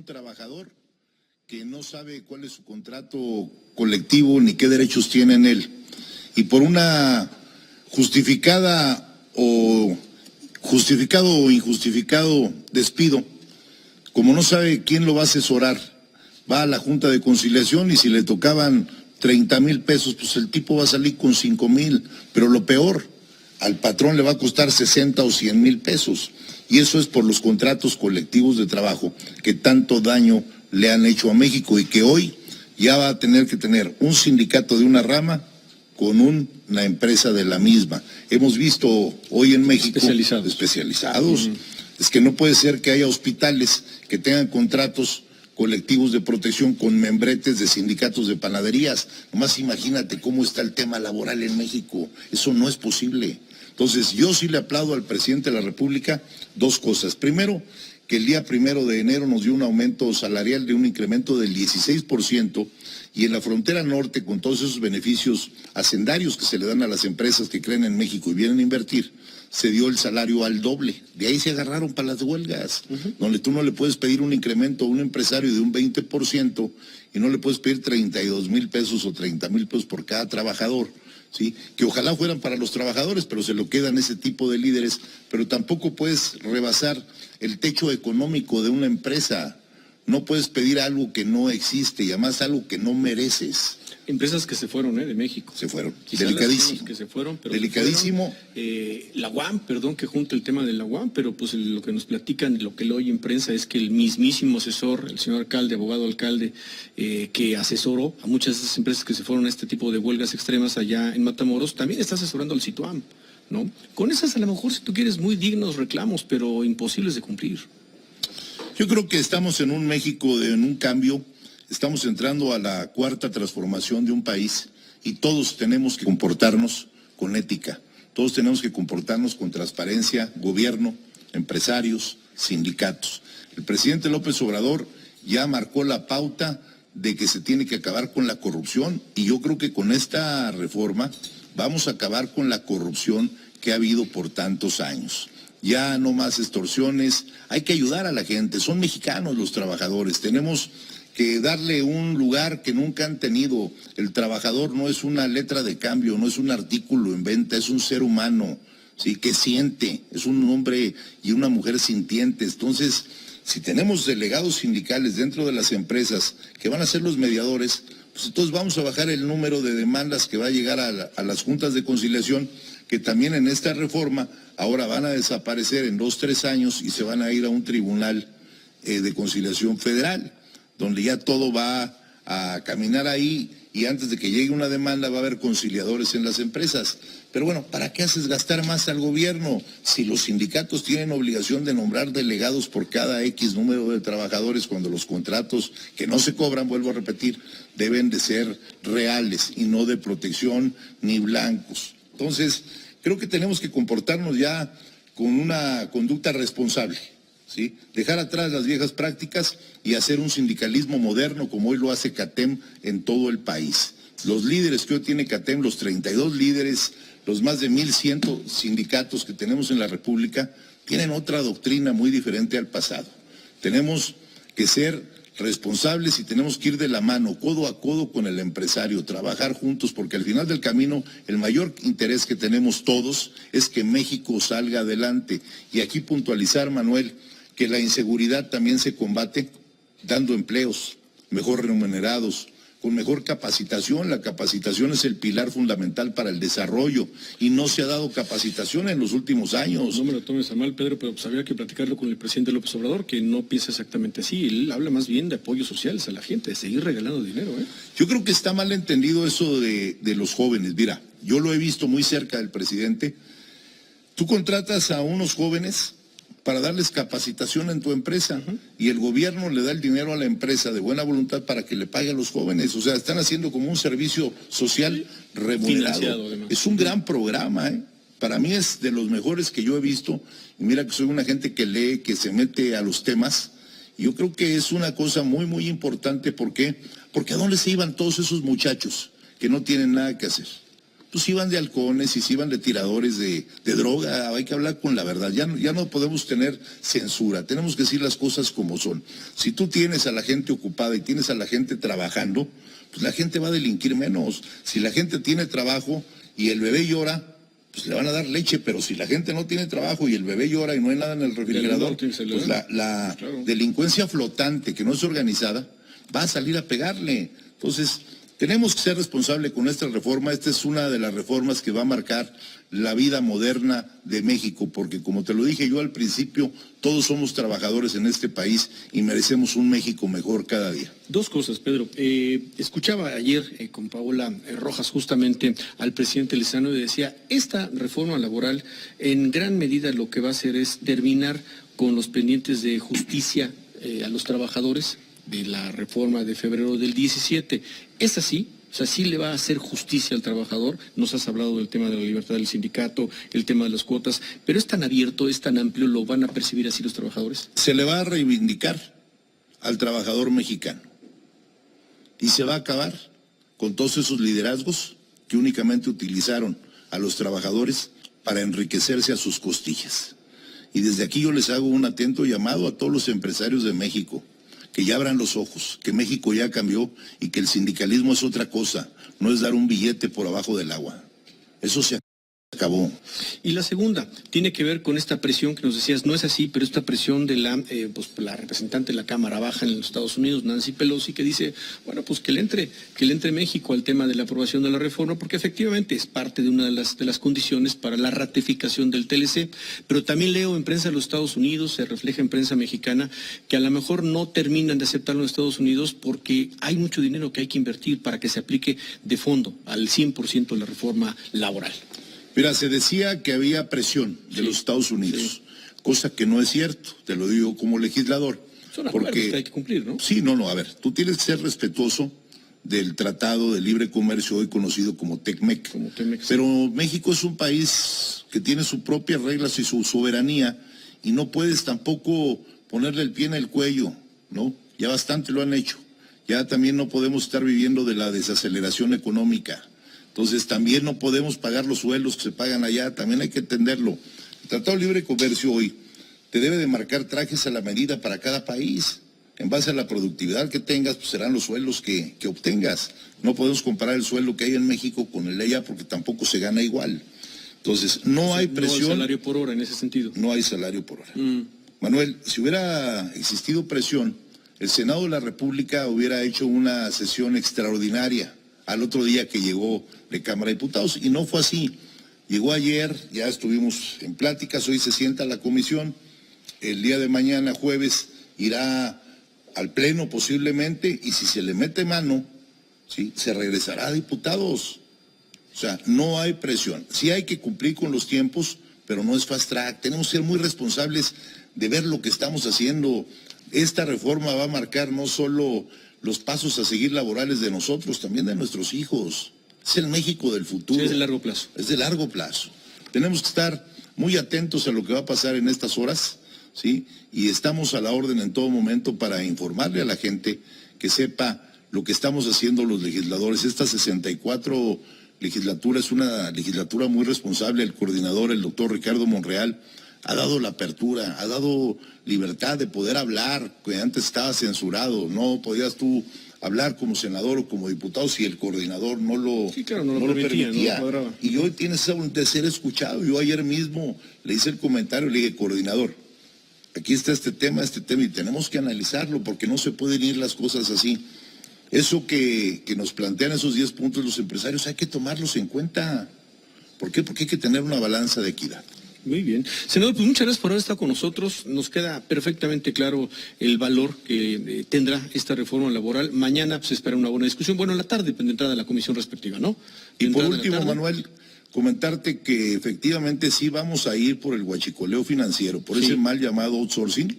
un trabajador que no sabe cuál es su contrato colectivo ni qué derechos tiene en él. Y por una justificado o injustificado despido, como no sabe quién lo va a asesorar, va a la Junta de Conciliación y si le tocaban 30,000 pesos, pues el tipo va a salir con 5,000, pero lo peor, al patrón le va a costar 60 o 100,000 pesos. Y eso es por los contratos colectivos de trabajo que tanto daño le han hecho a México y que hoy ya va a tener que tener un sindicato de una rama con una empresa de la misma. Hemos visto hoy en México especializados. Es que no puede ser que haya hospitales que tengan contratos colectivos de protección con membretes de sindicatos de panaderías. Nomás imagínate cómo está el tema laboral en México. Eso no es posible. Entonces, yo sí le aplaudo al presidente de la República dos cosas. Primero, que el día 1 de enero nos dio un aumento salarial de un incremento del 16%, y en la frontera norte, con todos esos beneficios hacendarios que se le dan a las empresas que creen en México y vienen a invertir, se dio el salario al doble. De ahí se agarraron para las huelgas, donde tú no le puedes pedir un incremento a un empresario de un 20% y no le puedes pedir 32,000 pesos o 30,000 pesos por cada trabajador. ¿Sí? Que ojalá fueran para los trabajadores, pero se lo quedan ese tipo de líderes, pero tampoco puedes rebasar el techo económico de una empresa. No puedes pedir algo que no existe y además algo que no mereces. Empresas que se fueron de México. Se fueron. Quizá Delicadísimo. Que se fueron, pero delicadísimo. La UAM, perdón que junte el tema de la UAM, pero pues lo que nos platican, lo que lo oye en prensa es que el mismísimo asesor, el señor alcalde, abogado alcalde, que asesoró a muchas de esas empresas que se fueron a este tipo de huelgas extremas allá en Matamoros, también está asesorando al Situam, ¿no? Con esas a lo mejor, si tú quieres, muy dignos reclamos, pero imposibles de cumplir. Yo creo que estamos en un México, en un cambio. Estamos entrando a la cuarta transformación de un país y todos tenemos que comportarnos con ética, todos tenemos que comportarnos con transparencia, gobierno, empresarios, sindicatos. El presidente López Obrador ya marcó la pauta de que se tiene que acabar con la corrupción y yo creo que con esta reforma vamos a acabar con la corrupción que ha habido por tantos años. Ya no más extorsiones, hay que ayudar a la gente, son mexicanos los trabajadores, tenemos que darle un lugar que nunca han tenido. El trabajador no es una letra de cambio, no es un artículo en venta, es un ser humano, ¿sí? Que siente, es un hombre y una mujer sintientes. Entonces, si tenemos delegados sindicales dentro de las empresas que van a ser los mediadores, pues entonces vamos a bajar el número de demandas que va a llegar a las juntas de conciliación, que también en esta reforma ahora van a desaparecer en 2 o 3 años y se van a ir a un tribunal de conciliación federal, donde ya todo va a caminar ahí y antes de que llegue una demanda va a haber conciliadores en las empresas. Pero bueno, ¿para qué haces gastar más al gobierno? Si los sindicatos tienen obligación de nombrar delegados por cada X número de trabajadores, cuando los contratos que no se cobran, vuelvo a repetir, deben de ser reales y no de protección ni blancos. Entonces, creo que tenemos que comportarnos ya con una conducta responsable. ¿Sí? Dejar atrás las viejas prácticas y hacer un sindicalismo moderno como hoy lo hace CATEM en todo el país. Los líderes que hoy tiene CATEM, los 32 líderes, los más de 1,100 sindicatos que tenemos en la República, tienen otra doctrina muy diferente al pasado. Tenemos que ser responsables y tenemos que ir de la mano, codo a codo con el empresario, trabajar juntos, porque al final del camino el mayor interés que tenemos todos es que México salga adelante. Y aquí puntualizar, Manuel, que la inseguridad también se combate dando empleos mejor remunerados, con mejor capacitación. La capacitación es el pilar fundamental para el desarrollo y no se ha dado capacitación en los últimos años. No me lo tomes a mal, Pedro, pero pues habría que platicarlo con el presidente López Obrador, que no piensa exactamente así. Él habla más bien de apoyos sociales a la gente, de seguir regalando dinero, ¿eh? Yo creo que está mal entendido eso de los jóvenes. Mira, yo lo he visto muy cerca del presidente. Tú contratas a unos jóvenes para darles capacitación en tu empresa y el gobierno le da el dinero a la empresa de buena voluntad para que le pague a los jóvenes. O sea, están haciendo como un servicio social remunerado. Es un gran programa, ¿eh? Para mí es de los mejores que yo he visto. Y mira que soy una gente que lee, que se mete a los temas. Y yo creo que es una cosa muy, muy importante. ¿Por qué? Porque ¿a dónde se iban todos esos muchachos que no tienen nada que hacer? pues iban de halcones y se iban de tiradores de droga. Hay que hablar con la verdad. Ya no podemos tener censura. Tenemos que decir las cosas como son. Si tú tienes a la gente ocupada y tienes a la gente trabajando, pues la gente va a delinquir menos. Si la gente tiene trabajo y el bebé llora, pues le van a dar leche, pero si la gente no tiene trabajo y el bebé llora y no hay nada en el refrigerador, pues la delincuencia flotante, que no es organizada, va a salir a pegarle. Entonces, tenemos que ser responsables con esta reforma. Esta es una de las reformas que va a marcar la vida moderna de México, porque como te lo dije yo al principio, todos somos trabajadores en este país y merecemos un México mejor cada día. Dos cosas, Pedro. Escuchaba ayer con Paola Rojas justamente al presidente Lezano y decía, esta reforma laboral en gran medida lo que va a hacer es terminar con los pendientes de justicia a los trabajadores de la reforma de febrero del 17. ¿Es así? O sea, sí le va a hacer justicia al trabajador. Nos has hablado del tema de la libertad del sindicato, el tema de las cuotas, pero es tan abierto, es tan amplio, ¿lo van a percibir así los trabajadores? Se le va a reivindicar al trabajador mexicano y se va a acabar con todos esos liderazgos que únicamente utilizaron a los trabajadores para enriquecerse a sus costillas. Y desde aquí yo les hago un atento llamado a todos los empresarios de México, que ya abran los ojos, que México ya cambió y que el sindicalismo es otra cosa, no es dar un billete por abajo del agua. Eso se acabó. Y la segunda tiene que ver con esta presión que nos decías, no es así, pero esta presión de la representante de la Cámara Baja en los Estados Unidos, Nancy Pelosi, que dice, bueno, pues que le entre México al tema de la aprobación de la reforma, porque efectivamente es parte de una de las condiciones para la ratificación del TLC. Pero también leo en prensa de los Estados Unidos, se refleja en prensa mexicana, que a lo mejor no terminan de aceptarlo en Estados Unidos porque hay mucho dinero que hay que invertir para que se aplique de fondo al 100% de la reforma laboral. Mira, se decía que había presión de los Estados Unidos, cosa que no es cierto, te lo digo como legislador. Son acuerdos que hay que cumplir, ¿no? Sí, a ver, tú tienes que ser respetuoso del Tratado de Libre Comercio, hoy conocido como TECMEC. Pero México es un país que tiene sus propias reglas y su soberanía, y no puedes tampoco ponerle el pie en el cuello, ¿no? Ya bastante lo han hecho. Ya también no podemos estar viviendo de la desaceleración económica. Entonces también no podemos pagar los sueldos que se pagan allá, también hay que entenderlo. El Tratado de Libre Comercio hoy te debe de marcar trajes a la medida para cada país. En base a la productividad que tengas, pues serán los sueldos que obtengas. No podemos comparar el sueldo que hay en México con el de allá porque tampoco se gana igual. Entonces no hay presión. No hay salario por hora en ese sentido. No hay salario por hora. Manuel, si hubiera existido presión, el Senado de la República hubiera hecho una sesión extraordinaria al otro día que llegó de Cámara de Diputados, y no fue así. Llegó ayer, ya estuvimos en pláticas, hoy se sienta la comisión, el día de mañana, jueves, irá al Pleno posiblemente, y si se le mete mano, ¿sí?, se regresará a diputados. O sea, no hay presión. Sí hay que cumplir con los tiempos, pero no es fast track. Tenemos que ser muy responsables de ver lo que estamos haciendo. Esta reforma va a marcar no solo los pasos a seguir laborales de nosotros, también de nuestros hijos. Es el México del futuro. Sí, es de largo plazo. Es de largo plazo. Tenemos que estar muy atentos a lo que va a pasar en estas horas, ¿sí? Y estamos a la orden en todo momento para informarle a la gente que sepa lo que estamos haciendo los legisladores. Esta 64 legislatura es una legislatura muy responsable. El coordinador, el doctor Ricardo Monreal, ha dado la apertura, ha dado libertad de poder hablar, que antes estaba censurado, no podías tú hablar como senador o como diputado si el coordinador no lo permitía. No, y hoy tienes de ser escuchado. Yo ayer mismo le hice el comentario, le dije, coordinador, aquí está este tema y tenemos que analizarlo porque no se pueden ir las cosas así. Eso que nos plantean esos 10 puntos los empresarios hay que tomarlos en cuenta. ¿Por qué? Porque hay que tener una balanza de equidad. Muy bien. Senador, pues muchas gracias por haber estado con nosotros. Nos queda perfectamente claro el valor que tendrá esta reforma laboral. Mañana se espera una buena discusión. Bueno, en la tarde, de entrada a la comisión respectiva, ¿no? Y por último, Manuel, comentarte que efectivamente sí vamos a ir por el huachicoleo financiero, por ese mal llamado outsourcing.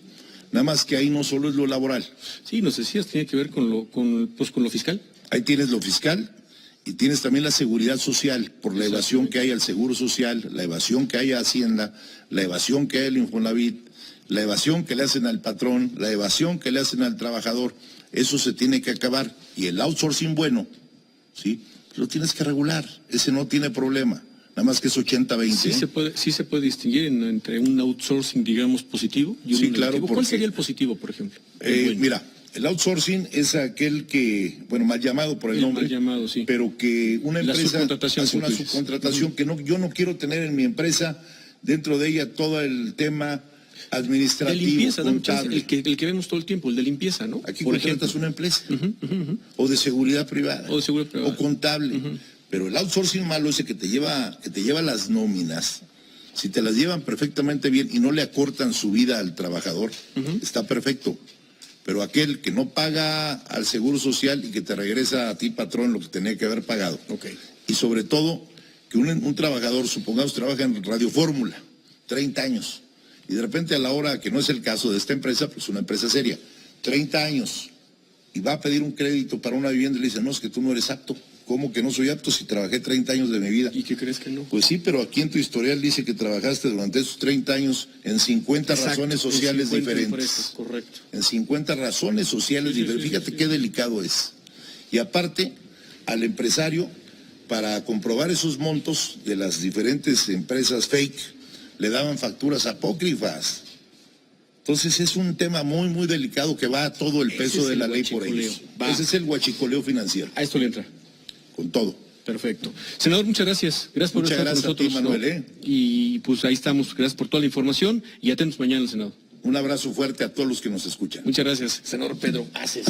Nada más que ahí no solo es lo laboral. Sí, nos decías, tiene que ver con lo fiscal. Ahí tienes lo fiscal. Y tienes también la seguridad social, por la evasión que hay al Seguro Social, la evasión que hay a Hacienda, la evasión que hay al Infonavit, la evasión que le hacen al patrón, la evasión que le hacen al trabajador. Eso se tiene que acabar. Y el outsourcing bueno, ¿sí?, lo tienes que regular. Ese no tiene problema. Nada más que es 80-20. Sí se puede distinguir entre un outsourcing, digamos, positivo y un Sí, claro. negativo. ¿Cuál sería el positivo, por ejemplo? Mira, el outsourcing es aquel que, bueno, mal llamado por el nombre, mal llamado, sí. pero que una empresa hace una subcontratación que yo no quiero tener en mi empresa, dentro de ella todo el tema administrativo, de limpieza, contable. el que vemos todo el tiempo, el de limpieza, ¿no? Aquí por contratas ejemplo. una empresa, o de seguridad privada, o contable. Pero el outsourcing malo es el que te lleva las nóminas. Si te las llevan perfectamente bien y no le acortan su vida al trabajador, está perfecto. Pero aquel que no paga al Seguro Social y que te regresa a ti, patrón, lo que tenía que haber pagado. Okay. Y sobre todo, que un trabajador, supongamos, trabaja en Radio Fórmula, 30 años, y de repente a la hora, que no es el caso de esta empresa, pues una empresa seria, 30 años, y va a pedir un crédito para una vivienda y le dice, no, es que tú no eres apto. ¿Cómo que no soy apto si trabajé 30 años de mi vida? ¿Y qué crees que no? Pues sí, pero aquí en tu historial dice que trabajaste durante esos 30 años en 50 razones sociales diferentes. Empresas, correcto. En 50 razones sociales diferentes. Fíjate qué delicado es. Y aparte, al empresario, para comprobar esos montos de las diferentes empresas fake, le daban facturas apócrifas. Entonces es un tema muy, muy delicado que va a todo el peso de la ley por ellos. Ese es el huachicoleo financiero. A esto le entra. Con todo. Perfecto. Senador, muchas gracias. Gracias por estar con nosotros. Muchas gracias a ti, Manuel. Y pues ahí estamos. Gracias por toda la información y atentos mañana al Senado. Un abrazo fuerte a todos los que nos escuchan. Muchas gracias. Senador Pedro Aces.